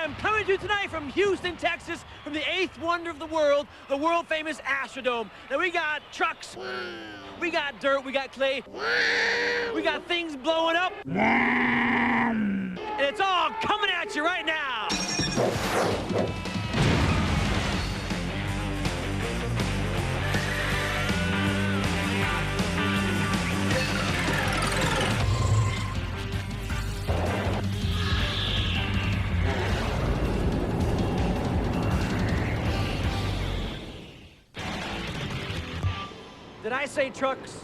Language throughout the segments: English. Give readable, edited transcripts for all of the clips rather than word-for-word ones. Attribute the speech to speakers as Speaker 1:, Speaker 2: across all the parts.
Speaker 1: I'm coming to you tonight from Houston, Texas, from the 8th wonder of the world-famous Astrodome. Now, we got trucks, we got dirt, we got clay, we got things blowing up, and it's all coming at you right now. Did I say trucks?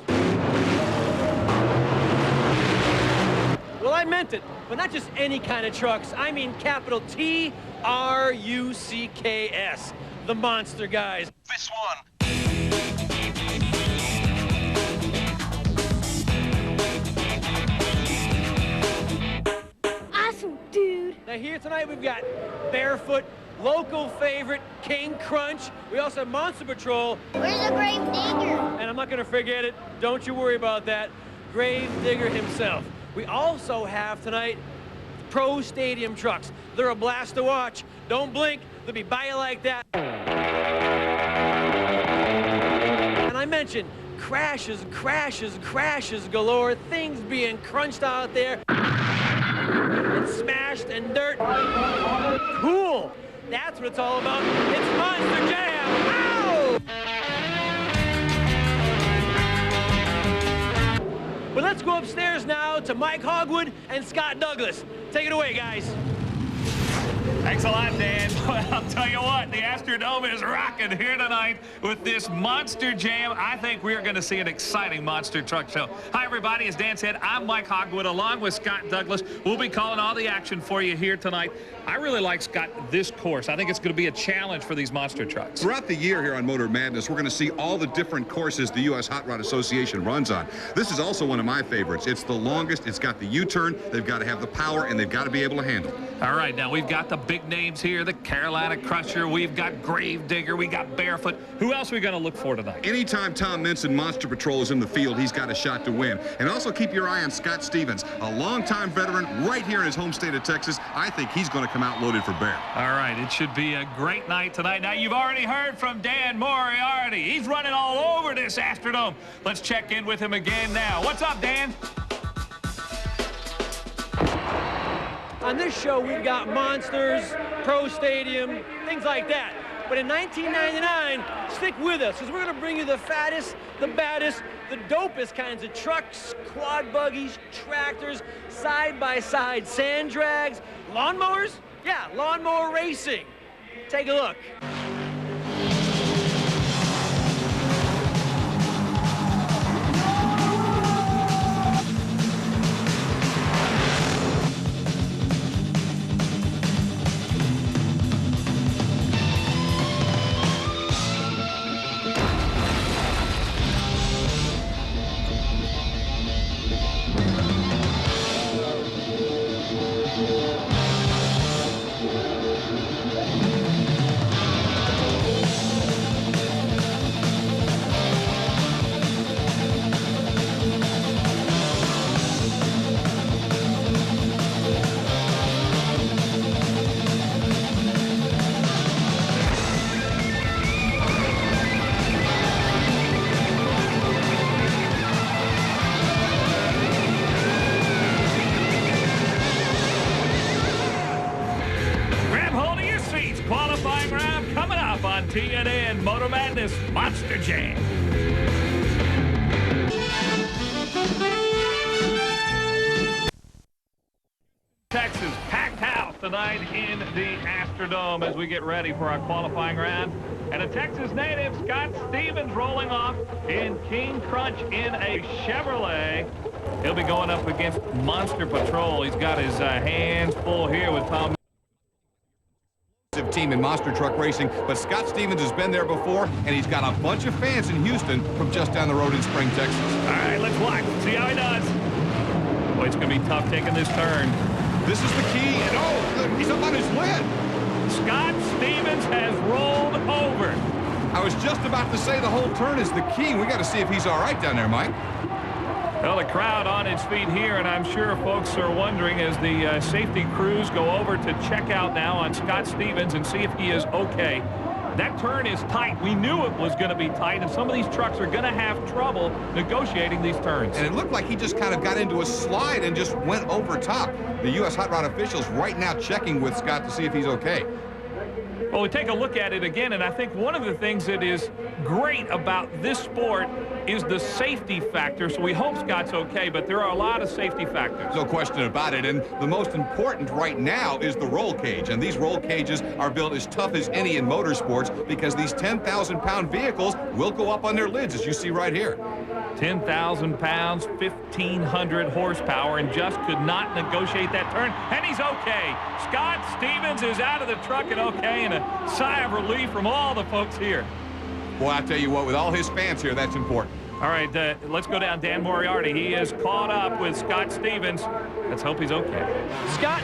Speaker 1: Well, I meant it, but not just any kind of trucks. I mean capital T-R-U-C-K-S, the monster guys.
Speaker 2: This one.
Speaker 3: Awesome, dude.
Speaker 1: Now here tonight we've got Barefoot, local favorite, King Crunch. We also have Monster Patrol.
Speaker 3: Where's the grave digger?
Speaker 1: And I'm not gonna forget it, don't you worry about that, Grave Digger himself. We also have tonight Pro Stadium trucks. They're a blast to watch. Don't blink, they'll be by you like that. And I mentioned crashes galore, things being crunched out there, and smashed and dirt. Cool, that's what it's all about. It's Monster Jam. Ow! But let's go upstairs now to Mike Hogwood and Scott Douglas. Take it away, guys.
Speaker 4: Thanks a lot, Dan. Well, I'll tell you what, the Astrodome is rocking here tonight with this Monster Jam. I think we're going to see an exciting monster truck show. Hi, everybody. As Dan said, I'm Mike Hogwood along with Scott Douglas. We'll be calling all the action for you here tonight. I really like, Scott, this course. I think it's going to be a challenge for these monster trucks.
Speaker 5: Throughout the year here on Motor Madness, we're going to see all the different courses the U.S. Hot Rod Association runs on. This is also one of my favorites. It's the longest. It's got the U-turn. They've got to have the power, and they've got to be able to handle it.
Speaker 4: All right, now we've got the big names here, the Carolina Crusher. We've got Grave Digger. We got Barefoot. Who else are we going to look for tonight?
Speaker 5: Anytime Tom Mintz and Monster Patrol is in the field, he's got a shot to win. And also keep your eye on Scott Stevens, a longtime veteran right here in his home state of Texas. I think he's going to come out loaded for bear.
Speaker 4: All right, it should be a great night tonight. Now, you've already heard from Dan Moriarty. He's running all over this Astrodome. Let's check in with him again now. What's up, Dan?
Speaker 1: On this show, we've got monsters, Pro Stadium, things like that. But in 1999, stick with us, because we're going to bring you the fattest, the baddest, the dopest kinds of trucks, quad buggies, tractors, side-by-side sand drags, lawnmowers. Yeah, lawnmower racing. Take a look.
Speaker 4: Qualifying round coming up on TNN Motor Madness Monster Jam. Texas packed house tonight in the Astrodome as we get ready for our qualifying round. And a Texas native, Scott Stevens, rolling off in King Crunch in a Chevrolet. He'll be going up against Monster Patrol. He's got his hands full here with Tom.
Speaker 5: Team in monster truck racing, but Scott Stevens has been there before, and he's got a bunch of fans in Houston from just down the road in Spring, Texas.
Speaker 4: All right, let's watch. See how he does. Boy, it's going to be tough taking this turn.
Speaker 5: This is the key, and oh, he's up on his lid.
Speaker 4: Scott Stevens has rolled over.
Speaker 5: I was just about to say the whole turn is the key. We got to see if he's all right down there, Mike.
Speaker 4: Well, the crowd on its feet here, and I'm sure folks are wondering as the safety crews go over to check out now on Scott Stevens and see if he is okay. That turn is tight. We knew it was going to be tight, and some of these trucks are going to have trouble negotiating these turns.
Speaker 5: And it looked like he just kind of got into a slide and just went over top. The U.S. Hot Rod officials right now checking with Scott to see if he's okay.
Speaker 4: Well, we take a look at it again, and I think one of the things that is great about this sport is the safety factor. So we hope Scott's okay, but there are a lot of safety factors.
Speaker 5: No question about it, and the most important right now is the roll cage. And these roll cages are built as tough as any in motorsports because these 10,000-pound vehicles will go up on their lids, as you see right here.
Speaker 4: 10,000 pounds, 1,500 horsepower, and just could not negotiate that turn, and he's okay. Scott Stevens is out of the truck and okay, and a sigh of relief from all the folks here.
Speaker 5: Boy, I tell you what, with all his fans here, that's important.
Speaker 4: All right, let's go down. Dan Moriarty, he is caught up with Scott Stevens. Let's hope he's okay.
Speaker 1: Scott,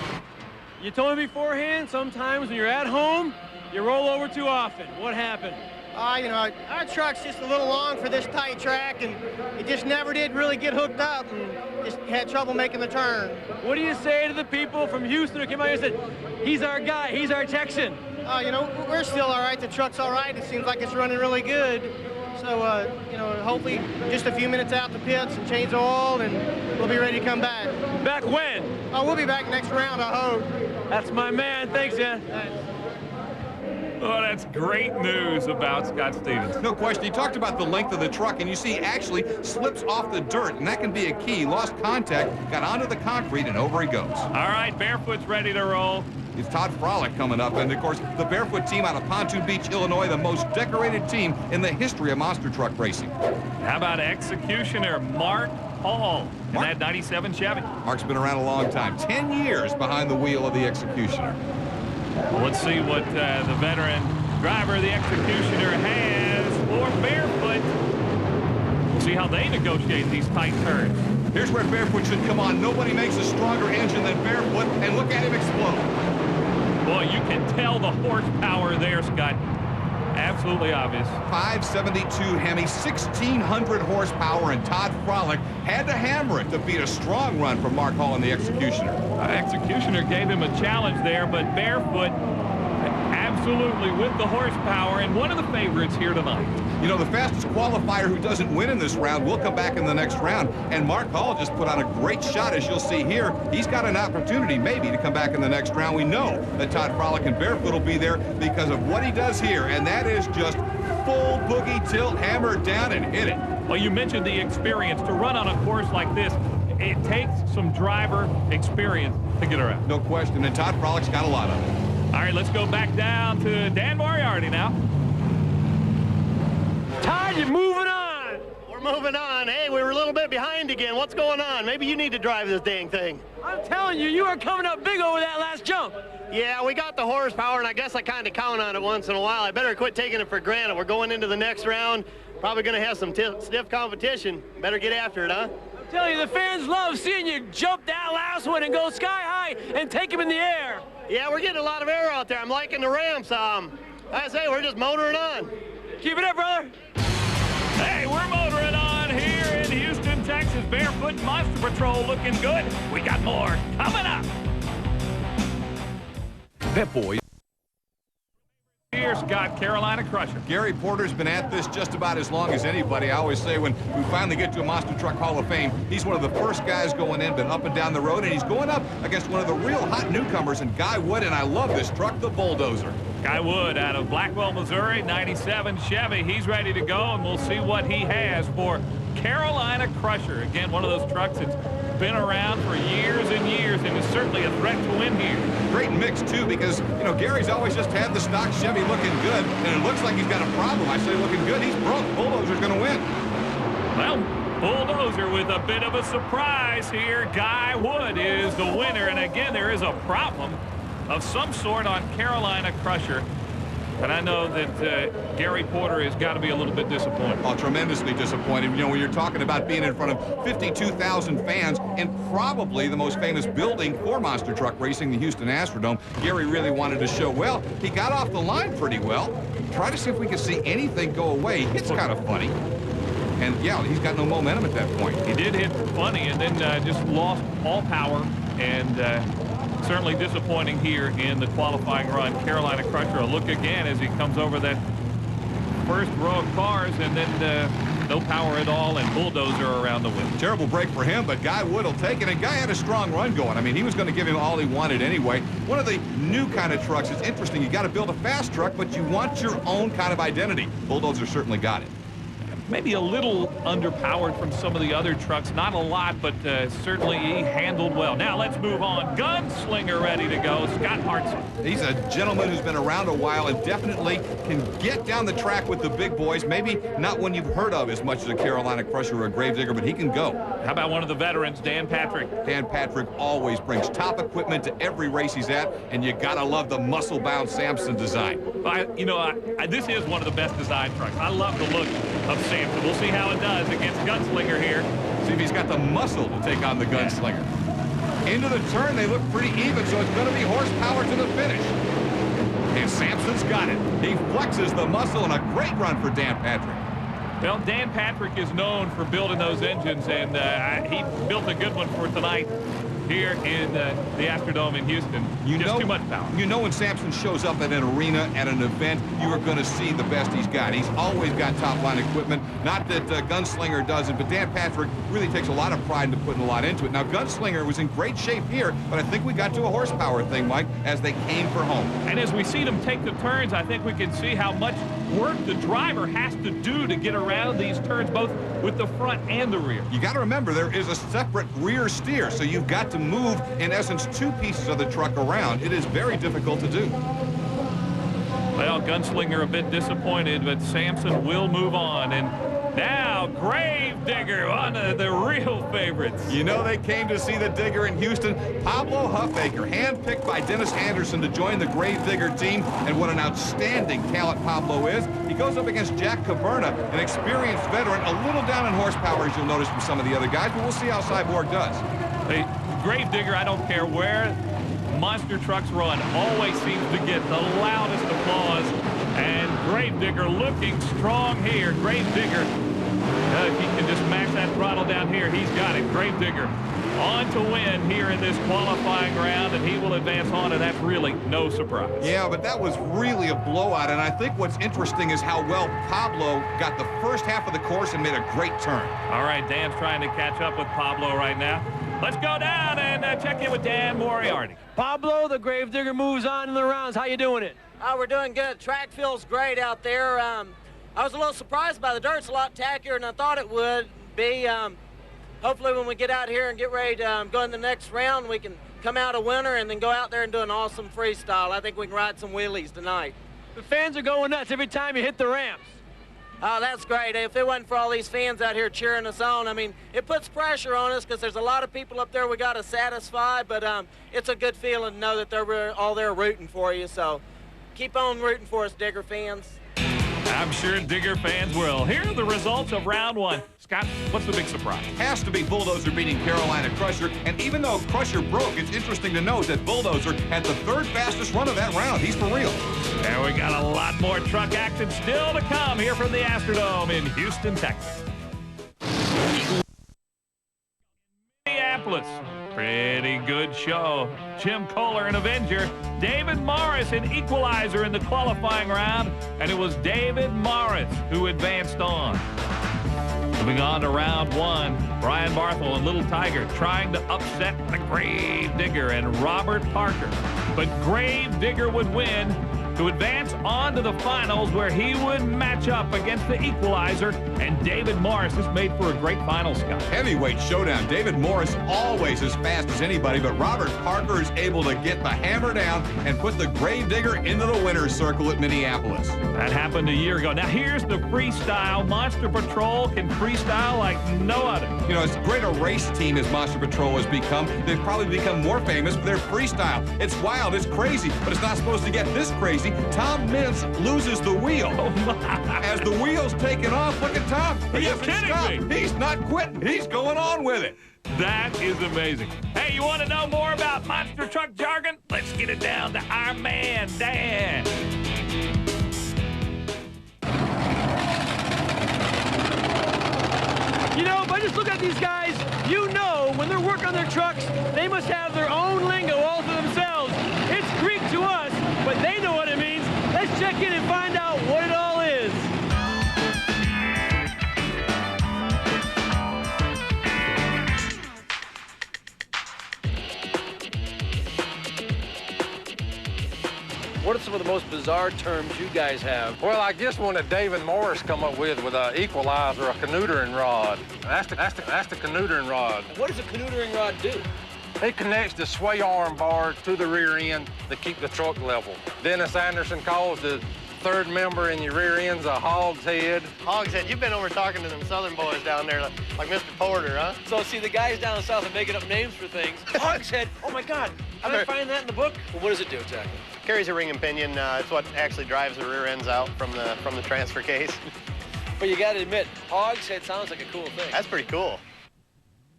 Speaker 1: you told me beforehand, sometimes when you're at home, you roll over too often. What happened?
Speaker 2: You know, our truck's just a little long for this tight track, and it just never did really get hooked up and just had trouble making the turn.
Speaker 1: What do you say to the people from Houston who came out here and said, he's our guy, he's our Texan?
Speaker 2: You know, we're still all right. The truck's all right. It seems like it's running really good. So, you know, hopefully just a few minutes out the pits and change the oil, and we'll be ready to come back.
Speaker 1: Back when?
Speaker 2: Oh, we'll be back next round, I hope.
Speaker 1: That's my man. Thanks, man.
Speaker 4: Oh, that's great news about Scott Stevens.
Speaker 5: No question. He talked about the length of the truck, and you see actually slips off the dirt, and that can be a key. Lost contact, got onto the concrete, and over he goes.
Speaker 4: All right, Barefoot's ready to roll.
Speaker 5: It's Todd Frolick coming up, and of course, the Barefoot team out of Pontoon Beach, Illinois, the most decorated team in the history of monster truck racing.
Speaker 4: How about executioner Mark Hall in that 97 Chevy?
Speaker 5: Mark's been around a long time, 10 years behind the wheel of the executioner.
Speaker 4: Well, let's see what the veteran driver of the executioner has for Barefoot. We'll see how they negotiate these tight turns.
Speaker 5: Here's where Barefoot should come on. Nobody makes a stronger engine than Barefoot, and look at him explode.
Speaker 4: Boy, you can tell the horsepower there, Scott. Absolutely obvious.
Speaker 5: 572 Hemi, 1,600 horsepower, and Todd Frolick had to hammer it to beat a strong run from Mark Hall in the Executioner.
Speaker 4: Executioner gave him a challenge there, but Barefoot absolutely with the horsepower and one of the favorites here tonight.
Speaker 5: You know, the fastest qualifier who doesn't win in this round will come back in the next round, and Mark Hall just put on a great shot, as you'll see here. He's got an opportunity maybe to come back in the next round. We know that Todd Frolick and Barefoot will be there because of what he does here, and that is just full boogie tilt, hammer down and hit it.
Speaker 4: Well, you mentioned the experience. To run on a course like this, it takes some driver experience to get around.
Speaker 5: No question, and Todd Frolick's got a lot of it.
Speaker 4: All right, let's go back down to Dan Moriarty now.
Speaker 1: Todd, you're moving on.
Speaker 6: We're moving on. Hey, we were a little bit behind again. What's going on? Maybe you need to drive this dang thing.
Speaker 1: I'm telling you, you are coming up big over that last jump.
Speaker 6: Yeah, we got the horsepower, and I guess I kind of count on it once in a while. I better quit taking it for granted. We're going into the next round. Probably going to have some stiff competition. Better get after it, huh?
Speaker 1: I'm telling you, the fans love seeing you jump that last one and go sky high and take him in the air.
Speaker 6: Yeah, we're getting a lot of air out there. I'm liking the ramps. I say we're just motoring on.
Speaker 1: Keep it up, brother.
Speaker 4: Hey, we're motoring on here in Houston, Texas. Barefoot Monster Patrol looking good. We got more coming up.
Speaker 5: Pep Boys.
Speaker 4: Here's Scott, Carolina Crusher.
Speaker 5: Gary Porter's been at this just about as long as anybody. I always say when we finally get to a Monster Truck Hall of Fame, he's one of the first guys going in, been up and down the road, and he's going up against one of the real hot newcomers in Guy Wood, and I love this truck, the Bulldozer.
Speaker 4: Guy Wood out of Blackwell, Missouri, 97 Chevy. He's ready to go, and we'll see what he has for Carolina Crusher. Again, one of those trucks that's been around for years and years and is certainly a threat to win here.
Speaker 5: Great mix, too, because, you know, Gary's always just had the stock Chevy looking good, and it looks like he's got a problem. I say looking good. He's broke. Bulldozer's going to win.
Speaker 4: Well, Bulldozer with a bit of a surprise here. Guy Wood is the winner, and again, there is a problem of some sort on Carolina Crusher. And I know that Gary Porter has got to be a little bit disappointed.
Speaker 5: Oh, tremendously disappointed. You know, when you're talking about being in front of 52,000 fans in probably the most famous building for monster truck racing, the Houston Astrodome, Gary really wanted to show, well, he got off the line pretty well. Try to see if we can see anything go away. It's kind of funny. And, yeah, he's got no momentum at that point.
Speaker 4: He did hit funny and then just lost all power, and certainly disappointing here in the qualifying run. Carolina Crusher, a look again as he comes over that first row of cars, and then no power at all, and Bulldozer around the wheel.
Speaker 5: Terrible break for him, but Guy Wood will take it, and Guy had a strong run going. I mean, he was going to give him all he wanted anyway. One of the new kind of trucks. It's interesting. You got to build a fast truck, but you want your own kind of identity. Bulldozer certainly got it.
Speaker 4: Maybe a little underpowered from some of the other trucks. Not a lot, but certainly he handled well. Now let's move on. Gunslinger ready to go. Scott Hartson.
Speaker 5: He's a gentleman who's been around a while and definitely can get down the track with the big boys. Maybe not one you've heard of as much as a Carolina Crusher or a Gravedigger, but he can go.
Speaker 4: How about one of the veterans, Dan Patrick?
Speaker 5: Dan Patrick always brings top equipment to every race he's at, and you got to love the muscle-bound Samson design.
Speaker 4: This is one of the best design trucks. I love the look of Samson. We'll see how it does against Gunslinger here.
Speaker 5: See if he's got the muscle to take on the Gunslinger. Into the turn, they look pretty even, so it's going to be horsepower to the finish. And Samson's got it. He flexes the muscle, and a great run for Dan Patrick.
Speaker 4: Well, Dan Patrick is known for building those engines, and he built a good one for tonight here in the Astrodome in Houston. Just too much power.
Speaker 5: You know when Samson shows up at an arena, at an event, you are going to see the best he's got. He's always got top-line equipment. Not that Gunslinger doesn't, but Dan Patrick really takes a lot of pride into putting a lot into it. Now, Gunslinger was in great shape here, but I think we got to a horsepower thing, Mike, as they came for home.
Speaker 4: And as we see them take the turns, I think we can see how much work the driver has to do to get around these turns, both with the front and the rear.
Speaker 5: You got to remember, there is a separate rear steer, so you've got to move, in essence, two pieces of the truck around. It is very difficult to do.
Speaker 4: Well, Gunslinger a bit disappointed, but Samson will move on. And now, Gravedigger, one of the real favorites.
Speaker 5: You know they came to see the Digger in Houston. Pablo Huffaker, handpicked by Dennis Anderson to join the Gravedigger team, and what an outstanding talent Pablo is. He goes up against Jack Caverna, an experienced veteran, a little down in horsepower, as you'll notice from some of the other guys, but we'll see how Cyborg does.
Speaker 4: Hey, Gravedigger, I don't care where monster trucks run, always seems to get the loudest applause. And Gravedigger looking strong here. Gravedigger, if he can just max that throttle down here, he's got it. Gravedigger on to win here in this qualifying round, and he will advance on, and that's really no surprise.
Speaker 5: Yeah, but that was really a blowout, and I think what's interesting is how well Pablo got the first half of the course and made a great turn.
Speaker 4: All right, Dan's trying to catch up with Pablo right now. Let's go down and check in with Dan Moriarty.
Speaker 1: Pablo, the Gravedigger moves on in the rounds. How you doing it?
Speaker 7: We're doing good. Track feels great out there. I was a little surprised by the dirt. It's a lot tackier than I thought it would be. Hopefully when we get out here and get ready to go in the next round, we can come out a winner and then go out there and do an awesome freestyle. I think we can ride some wheelies tonight.
Speaker 1: The fans are going nuts every time you hit the ramps.
Speaker 7: Oh, that's great. If it wasn't for all these fans out here cheering us on, I mean, it puts pressure on us because there's a lot of people up there we got to satisfy, but it's a good feeling to know that they're all there rooting for you. So keep on rooting for us, Digger fans.
Speaker 4: I'm sure Digger fans will. Here are the results of round one. Scott, what's the big surprise?
Speaker 5: Has to be Bulldozer beating Carolina Crusher, and even though Crusher broke, it's interesting to note that Bulldozer had the third fastest run of that round. He's for real.
Speaker 4: And we got a lot more truck action still to come here from the Astrodome in Houston, Texas. Minneapolis. Pretty good show. Jim Kohler, an Avenger. David Morris, an equalizer in the qualifying round. And it was David Morris who advanced on. Moving on to round one, Brian Barthel and Little Tiger trying to upset the Gravedigger and Robert Parker. But Gravedigger would win to advance on to the finals, where he would match up against the equalizer and David Morris. This made for a great final, Scott.
Speaker 5: Heavyweight showdown. David Morris always as fast as anybody, but Robert Parker is able to get the hammer down and put the Gravedigger into the winner's circle at Minneapolis.
Speaker 4: That happened a year ago. Now here's the freestyle. Monster Patrol can freestyle like no other.
Speaker 5: You know, as great a race team as Monster Patrol has become, they've probably become more famous for their freestyle. It's wild, it's crazy, but it's not supposed to get this crazy. Tom Mintz loses the wheel.
Speaker 4: Oh my.
Speaker 5: As the wheel's taking off, look at Tom. He
Speaker 4: Are you kidding
Speaker 5: me? He's not quitting. He's going on with it.
Speaker 4: That is amazing. Hey, you want to know more about monster truck jargon? Let's get it down to our man, Dan.
Speaker 1: You know, if I just look at these guys, you know when they're working on their trucks, they must have their own lingo all for themselves. It's Greek to us, but they know what it means. Let's check in and find out what it all is.
Speaker 8: What are some of the most bizarre terms you guys have?
Speaker 9: Well, I guess one that David Morris come up with an equalizer, a canoodering rod. That's the canoodering rod.
Speaker 8: What does a canoodering rod do?
Speaker 9: It connects the sway arm bar to the rear end to keep the truck level. Dennis Anderson calls the third member in your rear end's a hogshead.
Speaker 6: Hogshead, you've been over talking to them southern boys down there, like Mr. Porter, huh?
Speaker 8: So, see, the guys down the south are making up names for things. Hogshead, oh my God, I didn't find that in the book. Well, what does it do exactly?
Speaker 6: Carries a ring and pinion. It's what actually drives the rear ends out from the transfer case.
Speaker 8: But you got to admit, hogshead sounds like a cool thing.
Speaker 6: That's pretty cool.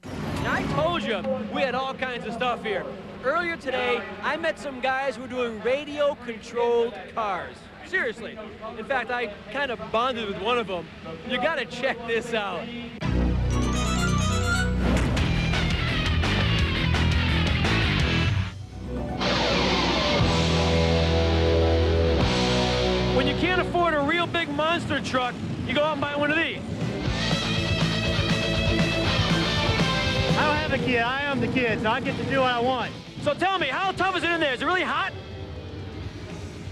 Speaker 1: Now, I told you we had all kinds of stuff here. Earlier today, I met some guys who were doing radio-controlled cars. Seriously. In fact, I kind of bonded with one of them. You got to check this out. When you can't afford a real big monster truck, you go out and buy one of these.
Speaker 2: I don't have a kid. I am the kid, so I get to do what I want.
Speaker 1: So tell me, how tough is it in there? Is it really hot?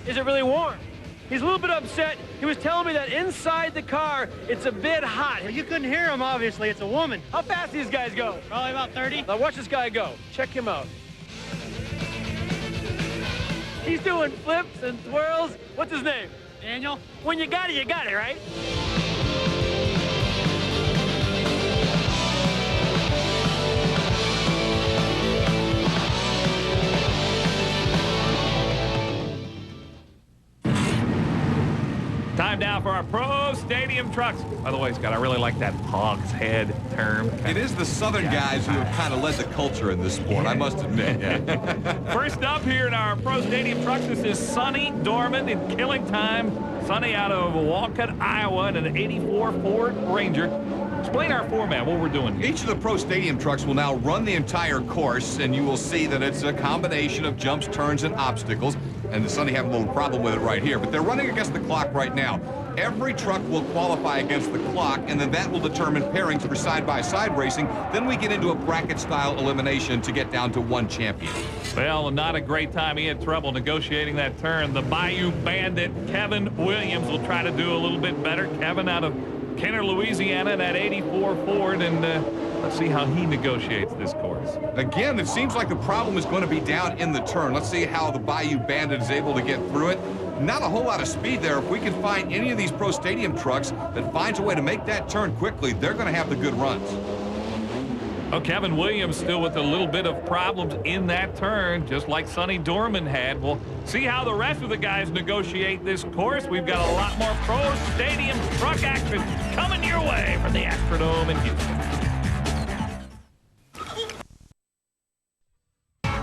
Speaker 1: Is it really warm? He's a little bit upset. He was telling me that inside the car, it's a bit hot.
Speaker 2: Well, you couldn't hear him, obviously. It's a woman.
Speaker 1: How fast do these guys go?
Speaker 2: Probably about 30.
Speaker 1: Now watch this guy go. Check him out. He's doing flips and twirls. What's his name?
Speaker 2: Daniel?
Speaker 1: When you got it, right?
Speaker 4: Time now for our Pro Stadium trucks. By the way, Scott, I really like that hog's head term.
Speaker 5: It is the Southern guys who have kind of led the culture in this sport, I must admit.
Speaker 4: First up here in our Pro Stadium trucks, this is Sonny Dorman in Killing Time. Sonny out of Walcott, Iowa, in an 84 Ford Ranger. Explain our format, what we're doing here.
Speaker 5: Each of the Pro Stadium trucks will now run the entire course, and you will see that it's a combination of jumps, turns, and obstacles. And Sonny have a little problem with it right here, but they're running against the clock right now. Every truck will qualify against the clock, and then that will determine pairings for side-by-side racing. Then we get into a bracket-style elimination to get down to one champion.
Speaker 4: Well, not a great time. He had trouble negotiating that turn. The Bayou Bandit, Kevin Williams, will try to do a little bit better. Kevin out of Kenner, Louisiana, that 84 Ford, and let's see how he negotiates this course.
Speaker 5: Again, it seems like the problem is going to be down in the turn. Let's see how the Bayou Bandit is able to get through it. Not a whole lot of speed there. If we can find any of these Pro Stadium trucks that finds a way to make that turn quickly, they're going to have the good runs.
Speaker 4: Oh, Kevin Williams still with a little bit of problems in that turn, just like Sonny Dorman had. We'll see how the rest of the guys negotiate this course. We've got a lot more Pro Stadium truck action coming your way from the Astrodome in Houston.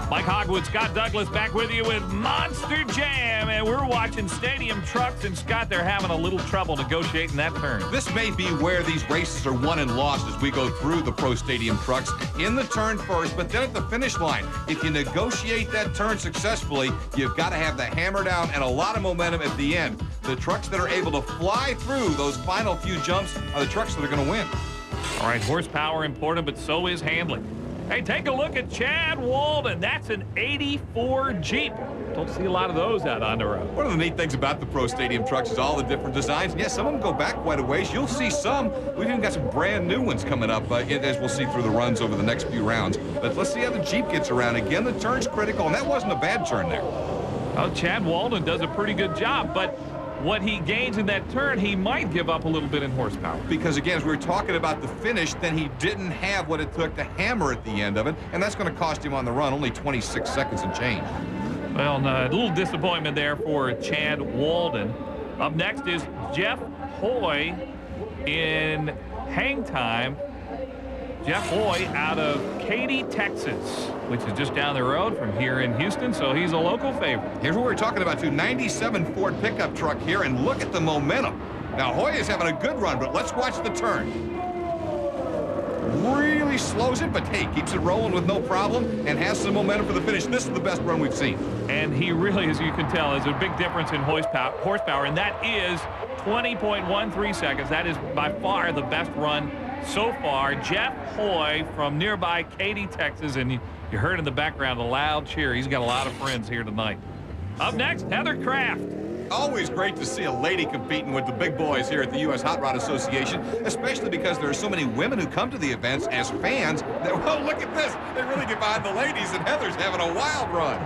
Speaker 4: Mike Hogwood, Scott Douglas back with you with Monster Jam, and we're watching Stadium trucks, and Scott, they're having a little trouble negotiating that turn.
Speaker 5: This may be where these races are won and lost as we go through the Pro Stadium trucks. In the turn first, but then at the finish line, if you negotiate that turn successfully, you've got to have the hammer down and a lot of momentum at the end. The trucks that are able to fly through those final few jumps are the trucks that are going to win.
Speaker 4: All right, horsepower important, but so is handling. Hey, take a look at Chad Walden. That's an 84 Jeep. Don't see a lot of those out on the road.
Speaker 5: One of the neat things about the Pro Stadium trucks is all the different designs. And yes, some of them go back quite a ways. You'll see some. We've even got some brand new ones coming up as we'll see through the runs over the next few rounds. But let's see how the Jeep gets around. Again, the turn's critical, and that wasn't a bad turn there.
Speaker 4: Well, Chad Walden does a pretty good job, but what he gains in that turn, he might give up a little bit in horsepower.
Speaker 5: Because, again, as we were talking about the finish, then he didn't have what it took to hammer at the end of it, and that's going to cost him on the run only 26 seconds and change.
Speaker 4: Well, a little disappointment there for Chad Walden. Up next is Jeff Hoy in Hang Time. Jeff Hoy out of Katy, Texas, which is just down the road from here in Houston, so he's a local favorite.
Speaker 5: Here's what we're talking about, too. 97 Ford pickup truck here, and look at the momentum. Now, Hoy is having a good run, but let's watch the turn. really slows it, but hey, keeps it rolling with no problem and has some momentum for the finish. This is the best run we've seen.
Speaker 4: And he really, as you can tell, is a big difference in horsepower, and that is 20.13 seconds. That is by far the best run so far. Jeff Hoy from nearby Katy, Texas, and you heard in the background a loud cheer. He's got a lot of friends here tonight. Up next, Heather Kraft.
Speaker 5: Always great to see a lady competing with the big boys here at the U.S. Hot Rod Association, especially because there are so many women who come to the events as fans that, well, look at this. They really get behind the ladies, and Heather's having a wild run.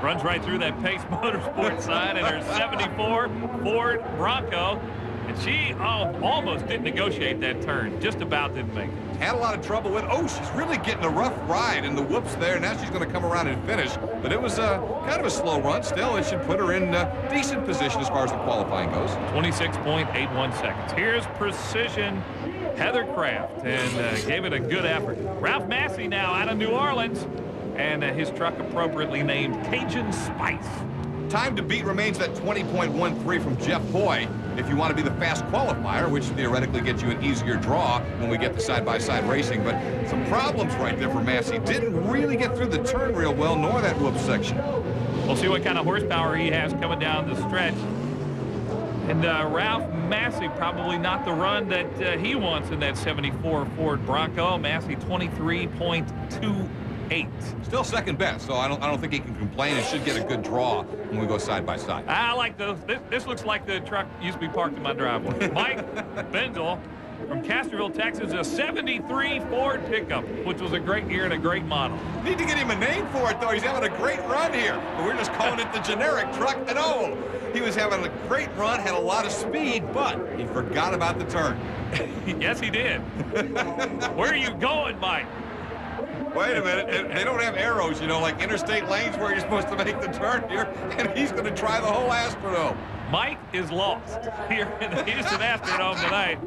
Speaker 4: Runs right through that Pace Motorsports sign in her 74 Ford Bronco. And she almost didn't negotiate that turn. Just about didn't make it.
Speaker 5: Had a lot of trouble with, she's really getting a rough ride in the whoops there. Now she's going to come around and finish. But it was kind of a slow run. Still, it should put her in decent position as far as the qualifying goes.
Speaker 4: 26.81 seconds. Here's Precision Heather Kraft, and gave it a good effort. Ralph Massey now out of New Orleans, and his truck appropriately named Cajun Spice.
Speaker 5: Time to beat remains at 20.13 from Jeff Hoy. If you want to be the fast qualifier, which theoretically gets you an easier draw when we get to side-by-side racing. But some problems right there for Massey. Didn't really get through the turn real well, nor that whoop section.
Speaker 4: We'll see what kind of horsepower he has coming down the stretch. And Ralph Massey probably not the run that he wants in that 74 Ford Bronco. Massey 23.28.
Speaker 5: Still second best, so I don't think he can complain and should get a good draw when we go side by side.
Speaker 4: I like those. This looks like the truck used to be parked in my driveway. Mike Bendel from Castroville, Texas, a 73 Ford pickup, which was a great year and a great model.
Speaker 5: Need to get him a name for it, though. He's having a great run here, but we're just calling it the generic truck. And he was having a great run, had a lot of speed, but he forgot about the turn.
Speaker 4: Yes, he did. Where are you going, Mike?
Speaker 5: Wait a minute. They don't have arrows, like interstate lanes where you're supposed to make the turn here, and he's going to try the whole Astrodome.
Speaker 4: Mike is lost here in the Houston Astrodome tonight.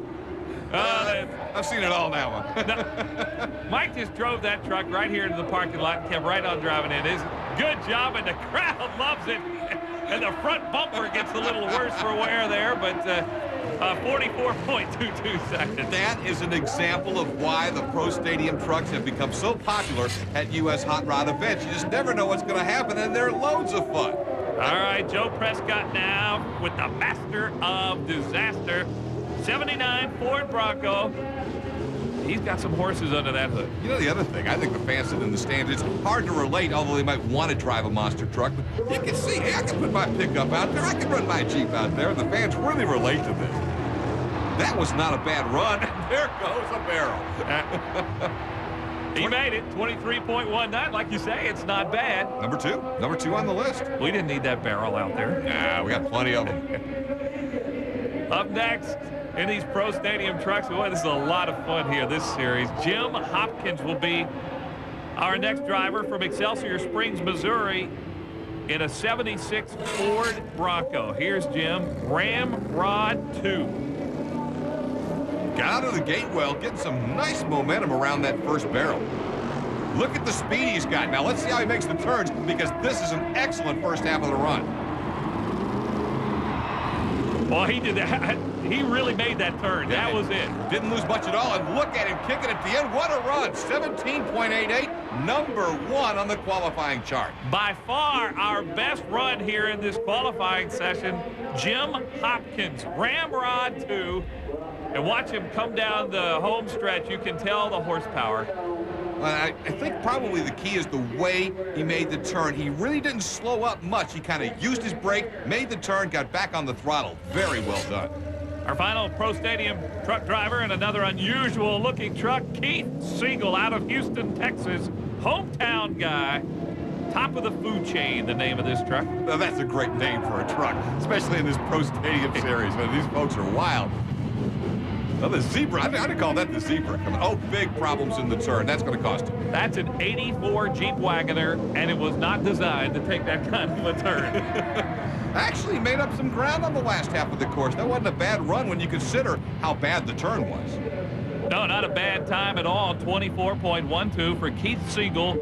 Speaker 5: I've seen it all now.
Speaker 4: Mike just drove that truck right here into the parking lot and kept right on driving in. It's good job, and the crowd loves it. And the front bumper gets a little worse for wear there, but 44.22 seconds.
Speaker 5: That is an example of why the Pro Stadium trucks have become so popular at U.S. Hot Rod events. You just never know what's going to happen, and they're loads of fun.
Speaker 4: All right, Joe Prescott now with the master of disaster. 79 Ford Bronco. He's got some horses under that hood.
Speaker 5: The other thing, I think the fans sitting in the stands, it's hard to relate, although they might want to drive a monster truck. But you can see, hey, I can put my pickup out there. I can run my Jeep out there. The fans really relate to this. That was not a bad run. There goes a barrel.
Speaker 4: He made it, 23.19. Like you say, it's not bad.
Speaker 5: Number two on the list.
Speaker 4: We didn't need that barrel out there.
Speaker 5: Nah, we got plenty of them.
Speaker 4: Up next, in these Pro Stadium trucks, boy, this is a lot of fun here, this series. Jim Hopkins will be our next driver from Excelsior Springs, Missouri, in a 76 Ford Bronco. Here's Jim, Ramrod 2.
Speaker 5: Got out of the gate well, getting some nice momentum around that first barrel. Look at the speed he's got. Now let's see how he makes the turns, because this is an excellent first half of the run.
Speaker 4: Well, he did that. He really made that turn. That was it.
Speaker 5: Didn't lose much at all, and look at him kicking at the end. What a run. 17.88, number one on the qualifying chart.
Speaker 4: By far our best run here in this qualifying session, Jim Hopkins, Ramrod 2. And watch him come down the home stretch. You can tell the horsepower.
Speaker 5: I think probably the key is the way he made the turn. He really didn't slow up much. He kind of used his brake, made the turn, got back on the throttle. Very well done.
Speaker 4: Our final Pro Stadium truck driver and another unusual looking truck, Keith Siegel out of Houston, Texas. Hometown guy. Top of the food chain, the name of this truck.
Speaker 5: Now, that's a great name for a truck, especially in this Pro Stadium series. Man, these folks are wild. Well, the Zebra, I'd call that the Zebra. Oh, big problems in the turn. That's going to cost him.
Speaker 4: That's an 84 Jeep Wagoner, and it was not designed to take that kind of a turn.
Speaker 5: Actually made up some ground on the last half of the course. That wasn't a bad run when you consider how bad the turn was.
Speaker 4: No, not a bad time at all. 24.12 for Keith Siegel,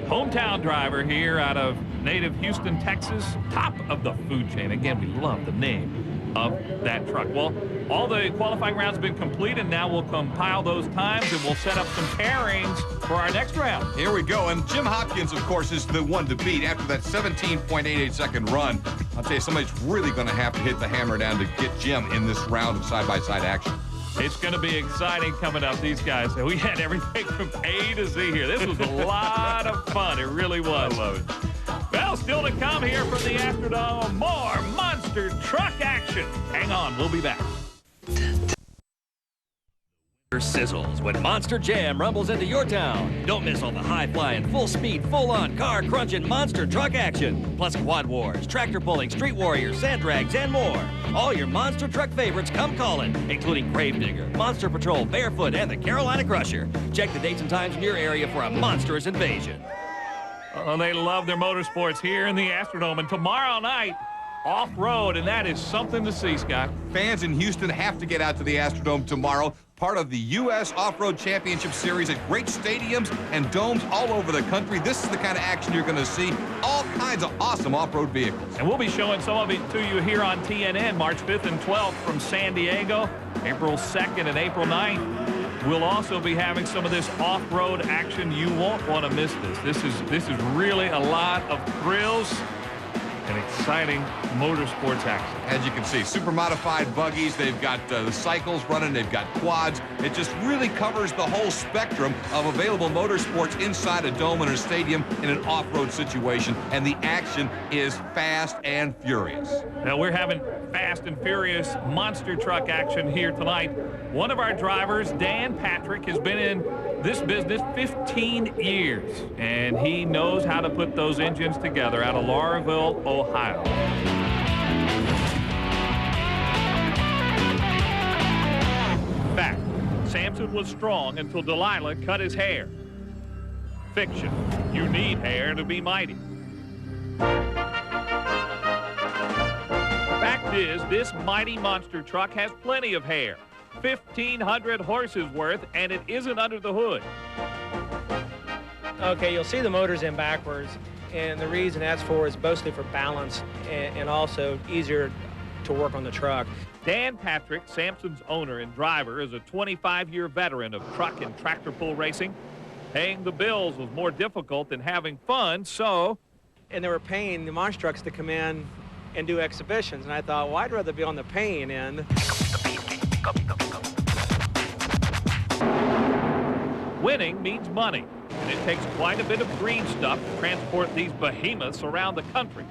Speaker 4: hometown driver here out of native Houston, Texas. Top of the food chain. Again, we love the name. of that truck. Well, all the qualifying rounds have been complete, and now we'll compile those times and we'll set up some pairings for our next round.
Speaker 5: Here we go, and Jim Hopkins, of course, is the one to beat after that 17.88-second run. I'll tell you, somebody's really going to have to hit the hammer down to get Jim in this round of side-by-side action.
Speaker 4: It's going to be exciting coming up. These guys, we had everything from A to Z here. This was a lot of fun. It really was. I love it. Well, still to come here from the Astrodome, more monster truck action. Hang on, we'll be back.
Speaker 10: Sizzles when Monster Jam rumbles into your town. Don't miss all the high-flying, full-speed, full-on, car-crunching monster truck action. Plus quad wars, tractor-pulling, street warriors, sand drags, and more. All your monster truck favorites come calling, including Gravedigger, Monster Patrol, Barefoot, and the Carolina Crusher. Check the dates and times in your area for a monstrous invasion.
Speaker 4: Oh, they love their motorsports here in the Astrodome. And tomorrow night, off-road, and that is something to see, Scott.
Speaker 5: Fans in Houston have to get out to the Astrodome tomorrow. Part of the U.S. Off-Road Championship Series at great stadiums and domes all over the country. This is the kind of action you're going to see. All kinds of awesome off-road vehicles.
Speaker 4: And we'll be showing some of it to you here on TNN, March 5th and 12th from San Diego, April 2nd and April 9th. We'll also be having some of this off-road action. You won't want to miss this. This is really a lot of thrills and exciting motorsports action.
Speaker 5: As you can see, super modified buggies. They've got the cycles running. They've got quads. It just really covers the whole spectrum of available motorsports inside a dome and a stadium in an off-road situation. And the action is fast and furious.
Speaker 4: Now, we're having fast and furious monster truck action here tonight. One of our drivers, Dan Patrick, has been in this business 15 years, and he knows how to put those engines together out of Laurelville, Ohio. Fact, Samson was strong until Delilah cut his hair. Fiction, you need hair to be mighty. Fact is, this mighty monster truck has plenty of hair. 1,500 horses worth, and it isn't under the hood.
Speaker 2: Okay, you'll see the motors in backwards, and the reason that's for is mostly for balance and also easier to work on the truck.
Speaker 4: Dan Patrick, Samson's owner and driver, is a 25-year veteran of truck and tractor pull racing. Paying the bills was more difficult than having fun, so...
Speaker 2: And they were paying the monster trucks to come in and do exhibitions, and I thought, well, I'd rather be on the paying end.
Speaker 4: Winning means money, and it takes quite a bit of green stuff to transport these behemoths around the country.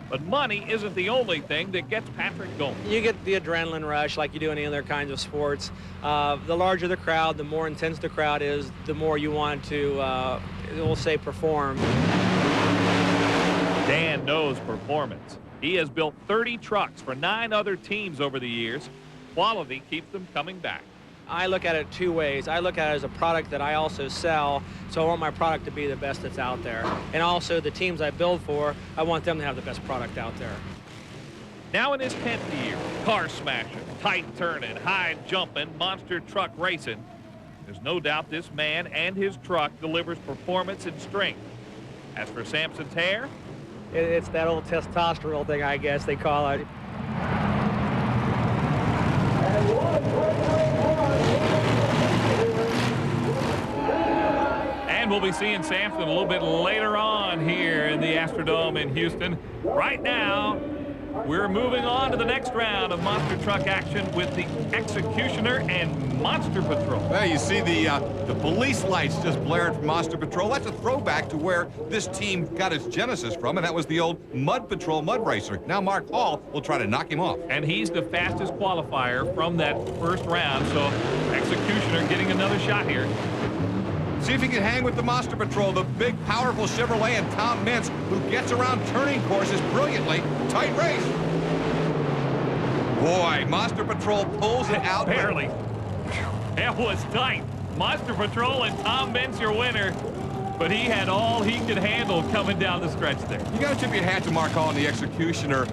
Speaker 4: But money isn't the only thing that gets Patrick going.
Speaker 2: You get the adrenaline rush like you do in any other kinds of sports. The larger the crowd, the more intense the crowd is, the more you want to, we'll say, perform.
Speaker 4: Dan knows performance. He has built 30 trucks for 9 other teams over the years. Quality keeps them coming back.
Speaker 2: I look at it two ways. I look at it as a product that I also sell, so I want my product to be the best that's out there. And also the teams I build for, I want them to have the best product out there.
Speaker 4: Now in his 10th year, car smashing, tight turning, high jumping, monster truck racing. There's no doubt this man and his truck delivers performance and strength. As for Samson's hair,
Speaker 2: it's that old testosterone thing, I guess they call it.
Speaker 4: And we'll be seeing Samson a little bit later on here in the Astrodome in Houston. Right now, we're moving on to the next round of monster truck action with the Executioner and Monster Patrol.
Speaker 5: Well, you see the police lights just blaring from Monster Patrol. That's a throwback to where this team got its genesis from, and that was the old Mud Patrol mud racer. Now Mark Hall will try to knock him off.
Speaker 4: And he's the fastest qualifier from that first round, so Executioner getting another shot here.
Speaker 5: See if he can hang with the Monster Patrol, the big, powerful Chevrolet and Tom Mintz, who gets around turning courses brilliantly. Tight race. Boy, Monster Patrol pulls it out.
Speaker 4: Barely. That was tight. Monster Patrol and Tom Mintz your winner, but he had all he could handle coming down the stretch there.
Speaker 5: You got to tip your hat to Mark Hall and the Executioner.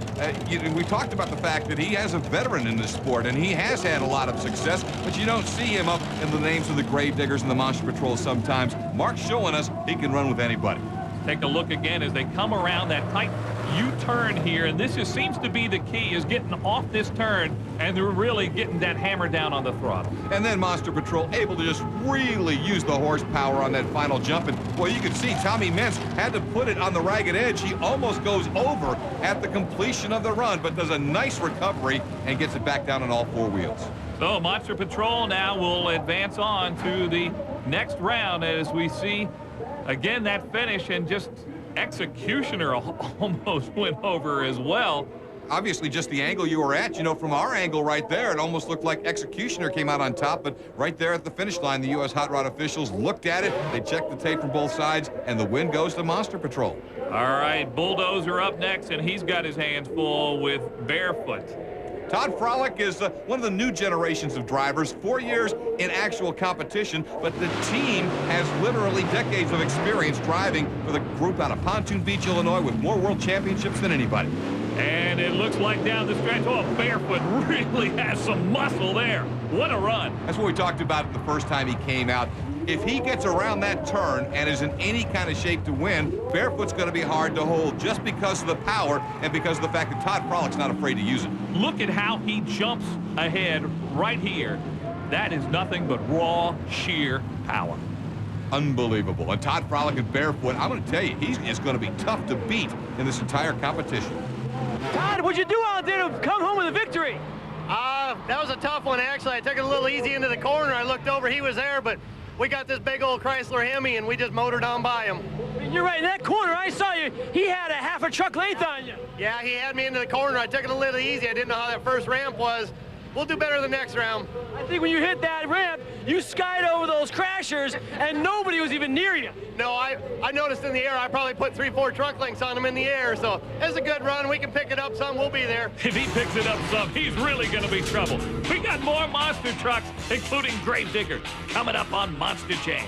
Speaker 5: We talked about the fact that he has a veteran in this sport, and he has had a lot of success, but you don't see him up in the names of the Gravediggers and the Monster Patrol sometimes. Mark's showing us he can run with anybody.
Speaker 4: Take a look again as they come around that tight U-turn here, and this just seems to be the key, is getting off this turn, and they're really getting that hammer down on the throttle.
Speaker 5: And then Monster Patrol able to just really use the horsepower on that final jump. And, well, you can see Tommy Mintz had to put it on the ragged edge. He almost goes over at the completion of the run, but does a nice recovery and gets it back down on all four wheels.
Speaker 4: So Monster Patrol now will advance on to the next round as we see, again, that finish, and just Executioner almost went over as well.
Speaker 5: Obviously, just the angle you were at, you know, from our angle right there, it almost looked like Executioner came out on top, but right there at the finish line, the U.S. Hot Rod officials looked at it, they checked the tape from both sides, and the win goes to Monster Patrol.
Speaker 4: All right, Bulldozer up next, and he's got his hands full with Barefoot.
Speaker 5: Todd Frolic is one of the new generations of drivers, 4 years in actual competition, but the team has literally decades of experience driving for the group out of Pontoon Beach, Illinois, with more world championships than anybody.
Speaker 4: And it looks like down the stretch, oh, Barefoot really has some muscle there. What a run.
Speaker 5: That's what we talked about the first time he came out. If he gets around that turn and is in any kind of shape to win, Barefoot's going to be hard to hold just because of the power and because of the fact that Todd Frolic's not afraid to use it.
Speaker 4: Look at how he jumps ahead right here. That is nothing but raw, sheer power.
Speaker 5: Unbelievable. And Todd Frolic and Barefoot, I'm going to tell you, he's going to be tough to beat in this entire competition.
Speaker 1: Todd, what'd you do out there to come home with a victory?
Speaker 6: That was a tough one, actually. I took it a little easy into the corner. I looked over, he was there, but we got this big old Chrysler Hemi, and we just motored on by him.
Speaker 1: You're right, in that corner, I saw you. He had a half a truck length on you.
Speaker 6: Yeah, he had me into the corner. I took it a little easy. I didn't know how that first ramp was. We'll do better the next round.
Speaker 1: I think when you hit that ramp, you skied over those crashers, and nobody was even near you.
Speaker 6: No, I noticed in the air, I probably put 3-4 truck lengths on them in the air, so it's a good run. We can pick it up some. We'll be there.
Speaker 4: If he picks it up some, he's really going to be trouble. We got more monster trucks, including Gravedigger, coming up on Monster Jam.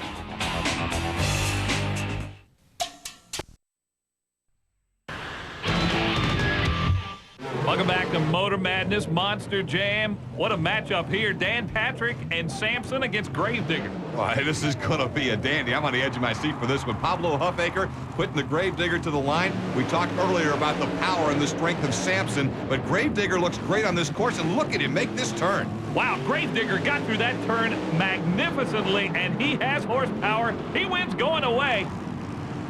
Speaker 4: Welcome back to Motor Madness Monster Jam. What a matchup here. Dan Patrick and Samson against Gravedigger.
Speaker 5: Why, this is going to be a dandy. I'm on the edge of my seat for this one. Pablo Huffaker putting the Gravedigger to the line. We talked earlier about the power and the strength of Samson, but Gravedigger looks great on this course, and look at him make this turn.
Speaker 4: Wow, Gravedigger got through that turn magnificently, and he has horsepower. He wins going away.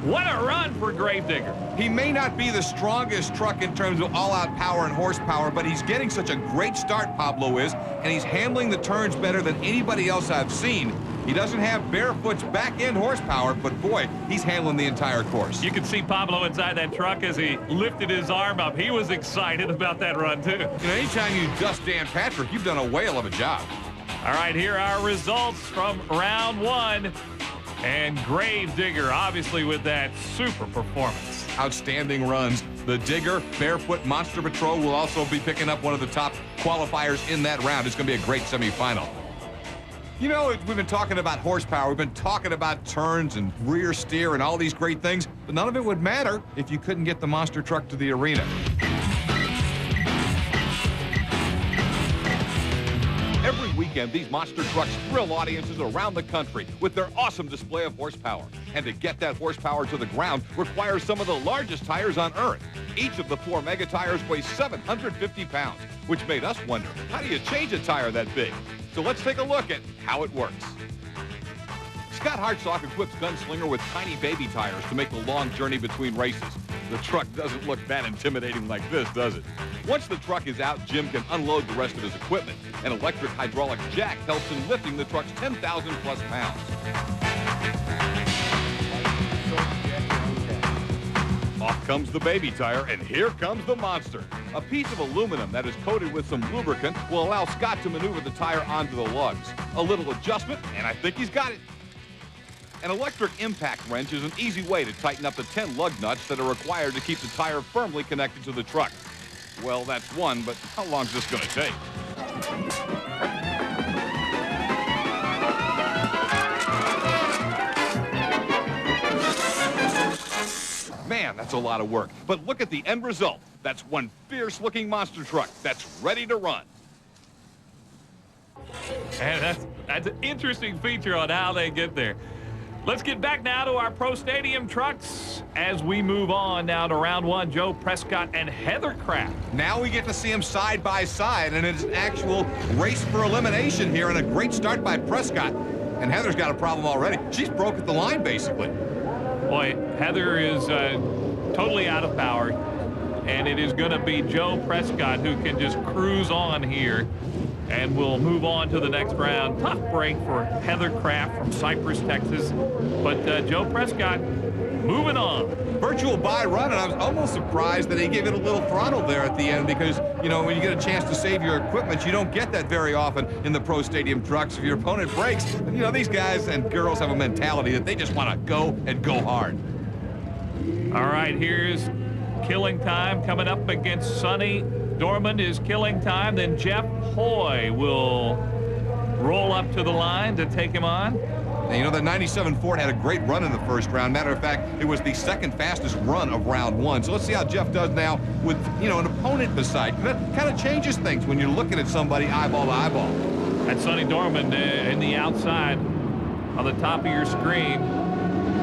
Speaker 4: What a run for Gravedigger.
Speaker 5: He may not be the strongest truck in terms of all-out power and horsepower, but he's getting such a great start, Pablo is, and he's handling the turns better than anybody else I've seen. He doesn't have Barefoot's back-end horsepower, but boy, he's handling the entire course.
Speaker 4: You can see Pablo inside that truck as he lifted his arm up. He was excited about that run, too.
Speaker 5: You know, anytime you dust Dan Patrick, you've done a whale of a job.
Speaker 4: All right, here are our results from round one. And Gravedigger, obviously, with that super performance.
Speaker 5: Outstanding runs. The Digger, Barefoot, Monster Patrol will also be picking up one of the top qualifiers in that round. It's going to be a great semifinal. You know, we've been talking about horsepower. We've been talking about turns and rear steer and all these great things, but none of it would matter if you couldn't get the monster truck to the arena. Every weekend, these monster trucks thrill audiences around the country with their awesome display of horsepower. And to get that horsepower to the ground requires some of the largest tires on Earth. Each of the 4 mega tires weighs 750 pounds, which made us wonder, how do you change a tire that big? So let's take a look at how it works. Scott Hartsock equips Gunslinger with tiny baby tires to make the long journey between races. The truck doesn't look that intimidating like this, does it? Once the truck is out, Jim can unload the rest of his equipment. An electric hydraulic jack helps in lifting the truck's 10,000 plus pounds. Off comes the baby tire, and here comes the monster. A piece of aluminum that is coated with some lubricant will allow Scott to maneuver the tire onto the lugs. A little adjustment, and I think he's got it. An electric impact wrench is an easy way to tighten up the 10 lug nuts that are required to keep the tire firmly connected to the truck. Well, that's one, but how long is this going to take? Man, that's a lot of work. But look at the end result. That's one fierce-looking monster truck that's ready to run.
Speaker 4: And that's an interesting feature on how they get there. Let's get back now to our Pro Stadium trucks as we move on now to round one. Joe Prescott and Heather Kraft.
Speaker 5: Now we get to see them side by side, and it's an actual race for elimination here, and a great start by Prescott. And Heather's got a problem already. She's broke at the line, basically.
Speaker 4: Boy, Heather is totally out of power, and it is going to be Joe Prescott who can just cruise on here. And we'll move on to the next round. Tough break for Heather Kraft from Cypress, Texas. But Joe Prescott moving on.
Speaker 5: Virtual buy run, and I was almost surprised that he gave it a little throttle there at the end because, you know, when you get a chance to save your equipment, you don't get that very often in the Pro Stadium trucks. If your opponent breaks, you know, these guys and girls have a mentality that they just want to go and go hard.
Speaker 4: All right, here's killing time coming up against Sonny Dorman is killing time. Then Jeff Hoy will roll up to the line to take him on.
Speaker 5: Now, you know, the 97 Ford had a great run in the first round. Matter of fact, it was the second fastest run of round one. So let's see how Jeff does now with, you know, an opponent beside. That kind of changes things when you're looking at somebody eyeball to eyeball.
Speaker 4: That's Sonny Dorman in the outside on the top of your screen.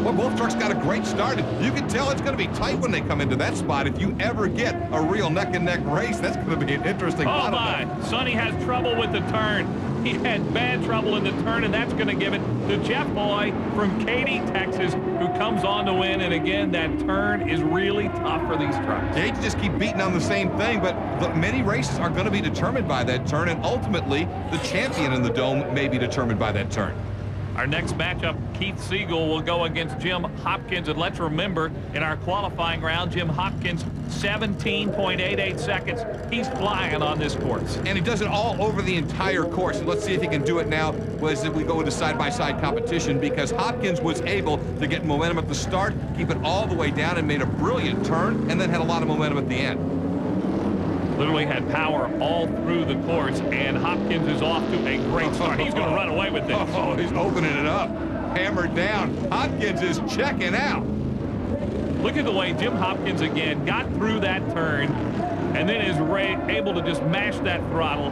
Speaker 5: Well, both trucks got a great start. You can tell it's going to be tight when they come into that spot. If you ever get a real neck-and-neck race, that's going to be an interesting
Speaker 4: Oh, my. Sonny has trouble with the turn. He had bad trouble in the turn, and that's going to give it to Jeff Hoy from Katy, Texas, who comes on to win. And, again, that turn is really tough for these trucks.
Speaker 5: They just keep beating on the same thing, but many races are going to be determined by that turn, and ultimately the champion in the Dome may be determined by that turn.
Speaker 4: Our next matchup, Keith Siegel will go against Jim Hopkins. And let's remember, in our qualifying round, Jim Hopkins, 17.88 seconds. He's flying on this course.
Speaker 5: And he does it all over the entire course. And let's see if he can do it now as we go into side-by-side competition, because Hopkins was able to get momentum at the start, keep it all the way down, and made a brilliant turn, and then had a lot of momentum at the end.
Speaker 4: Literally had power all through the course, and Hopkins is off to a great start. He's going to run away with this.
Speaker 5: Oh, he's opening it up. Hammered down. Hopkins is checking out.
Speaker 4: Look at the way Jim Hopkins, again, got through that turn and then is able to just mash that throttle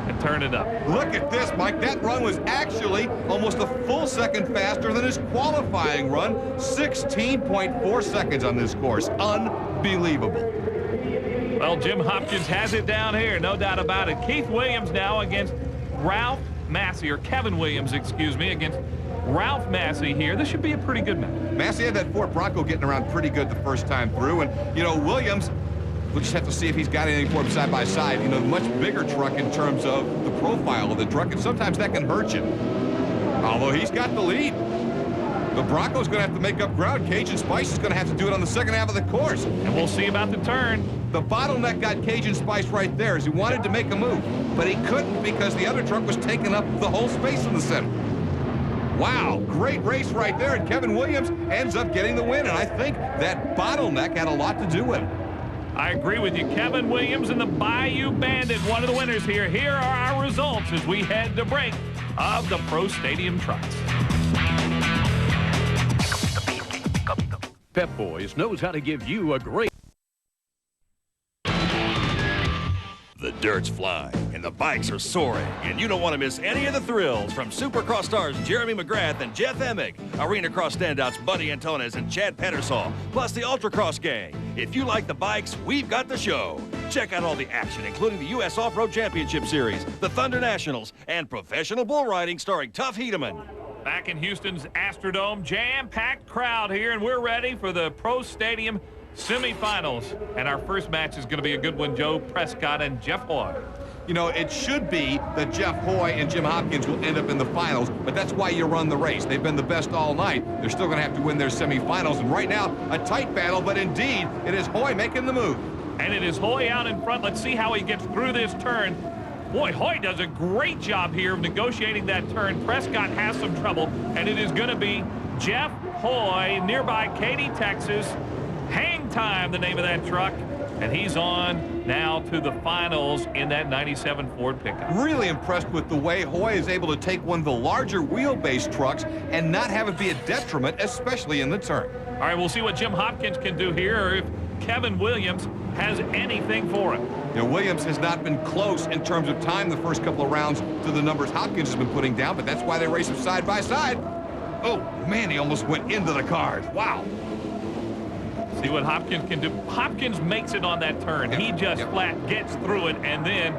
Speaker 4: and turn it up.
Speaker 5: Look at this, Mike. That run was actually almost a full second faster than his qualifying run. 16.4 seconds on this course. Unbelievable.
Speaker 4: Well, Jim Hopkins has it down here, no doubt about it. Keith Williams now against Ralph Massey, or Kevin Williams, excuse me, against Ralph Massey here. This should be a pretty good match.
Speaker 5: Massey had that Ford Bronco getting around pretty good the first time through. And, you know, Williams, we'll just have to see if he's got anything for him side by side. You know, much bigger truck in terms of the profile of the truck, and sometimes that can hurt you. Although he's got the lead. The Bronco's going to have to make up ground. Cajun Spice is going to have to do it on the second half of the course.
Speaker 4: And we'll see about the turn.
Speaker 5: The bottleneck got Cajun Spice right there as he wanted to make a move, but he couldn't because the other truck was taking up the whole space in the center. Wow, great race right there, and Kevin Williams ends up getting the win, and I think that bottleneck had a lot to do with it.
Speaker 4: I agree with you. Kevin Williams and the Bayou Bandit, one of the winners here. Here are our results as we head to break of the Pro Stadium trucks.
Speaker 11: Pep Boys knows how to give you a great...
Speaker 10: The dirt's flying, and the bikes are soaring, and you don't want to miss any of the thrills from Supercross stars Jeremy McGrath and Jeff Emick, Arena Cross standouts Buddy Antunes and Chad Pettersall, plus the Ultracross gang. If you like the bikes, we've got the show. Check out all the action, including the U.S. Off-Road Championship Series, the Thunder Nationals, and professional bull riding starring Tough Hedeman.
Speaker 4: Back in Houston's Astrodome, jam-packed crowd here, and we're ready for the Pro Stadium semifinals. And our first match is going to be a good one, Joe Prescott and Jeff Hoy.
Speaker 5: You know, it should be that Jeff Hoy and Jim Hopkins will end up in the finals, but that's why you run the race. They've been the best all night. They're still going to have to win their semifinals, and right now, a tight battle, but indeed, it is Hoy making the move.
Speaker 4: And it is Hoy out in front. Let's see how he gets through this turn. Boy, Hoy does a great job here of negotiating that turn. Prescott has some trouble, and it is going to be Jeff Hoy, nearby Katy, Texas. Hang Time, the name of that truck. And he's on now to the finals in that 97 Ford pickup.
Speaker 5: Really impressed with the way Hoy is able to take one of the larger wheelbase trucks and not have it be a detriment, especially in the turn.
Speaker 4: All right, we'll see what Jim Hopkins can do here, or if Kevin Williams has anything for him.
Speaker 5: You know, Williams has not been close in terms of time the first couple of rounds to the numbers Hopkins has been putting down, but that's why they race them side by side. Oh, man, he almost went into the cars. Wow.
Speaker 4: See what Hopkins can do. Hopkins makes it on that turn. He just flat gets through it and then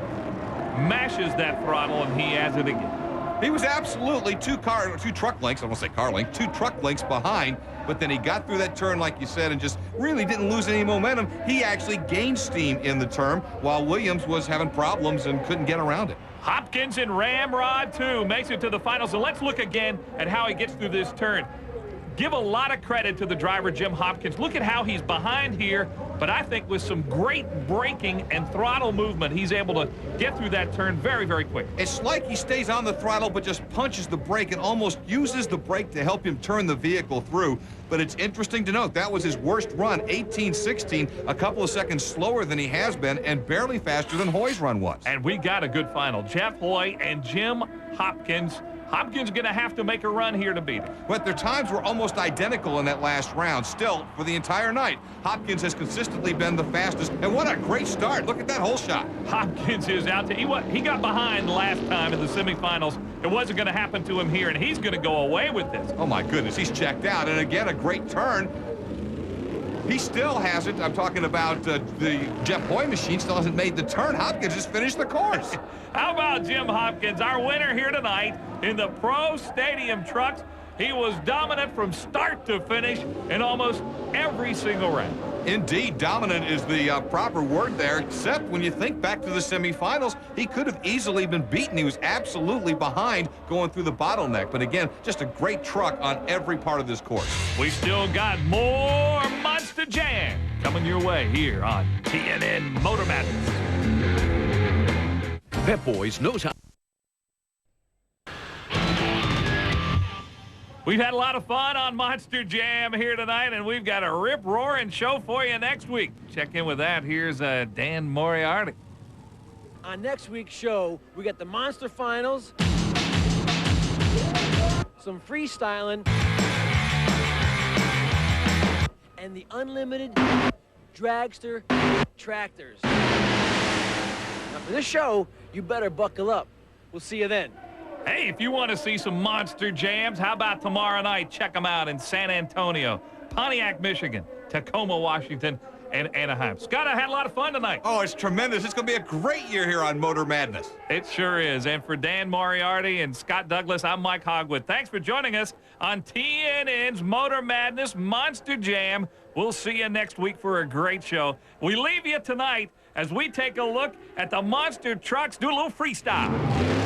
Speaker 4: mashes that throttle, and he has it again.
Speaker 5: He was absolutely two truck lengths, I won't say car length, 2 truck lengths behind, but then he got through that turn, like you said, and just really didn't lose any momentum. He actually gained steam in the turn, while Williams was having problems and couldn't get around it.
Speaker 4: Hopkins in Ramrod 2 makes it to the finals, and let's look again at how he gets through this turn. Give a lot of credit to the driver, Jim Hopkins. Look at how he's behind here, but I think with some great braking and throttle movement, he's able to get through that turn very, very quick.
Speaker 5: It's like he stays on the throttle but just punches the brake and almost uses the brake to help him turn the vehicle through. But it's interesting to note that was his worst run, 18-16, a couple of seconds slower than he has been and barely faster than Hoy's run was.
Speaker 4: And we got a good final. Jeff Hoy and Jim Hopkins. Hopkins going to have to make a run here to beat him.
Speaker 5: But their times were almost identical in that last round. Still, for the entire night, Hopkins has consistently been the fastest. And what a great start. Look at that whole shot.
Speaker 4: Hopkins is out to, he got behind last time in the semifinals. It wasn't going to happen to him here, and he's going to go away with this.
Speaker 5: Oh, my goodness. He's checked out. And again, a great turn. He still hasn't. I'm talking about the Jeff Hoy machine still hasn't made the turn. Hopkins just finished the course.
Speaker 4: How about Jim Hopkins, our winner here tonight in the Pro Stadium Trucks? He was dominant from start to finish in almost every single round.
Speaker 5: Indeed, dominant is the proper word there, except when you think back to the semifinals, he could have easily been beaten. He was absolutely behind going through the bottleneck. But again, just a great truck on every part of this course.
Speaker 4: We still got more Monster Jam coming your way here on TNN Motor Madness.
Speaker 11: Pep Boys knows how.
Speaker 4: We've had a lot of fun on Monster Jam here tonight, and we've got a rip-roaring show for you next week. Check in with that. Here's Dan Moriarty.
Speaker 1: On next week's show, we got the Monster Finals, some freestyling, and the unlimited dragster tractors. Now, for this show, you better buckle up. We'll see you then.
Speaker 4: Hey, if you want to see some Monster Jams, how about tomorrow night? Check them out in San Antonio, Pontiac, Michigan, Tacoma, Washington, and Anaheim. Scott, I had a lot of fun tonight.
Speaker 5: Oh, it's tremendous. It's going to be a great year here on Motor Madness.
Speaker 4: It sure is. And for Dan Moriarty and Scott Douglas, I'm Mike Hogwood. Thanks for joining us on TNN's Motor Madness Monster Jam. We'll see you next week for a great show. We leave you tonight as we take a look at the monster trucks, do a little freestyle.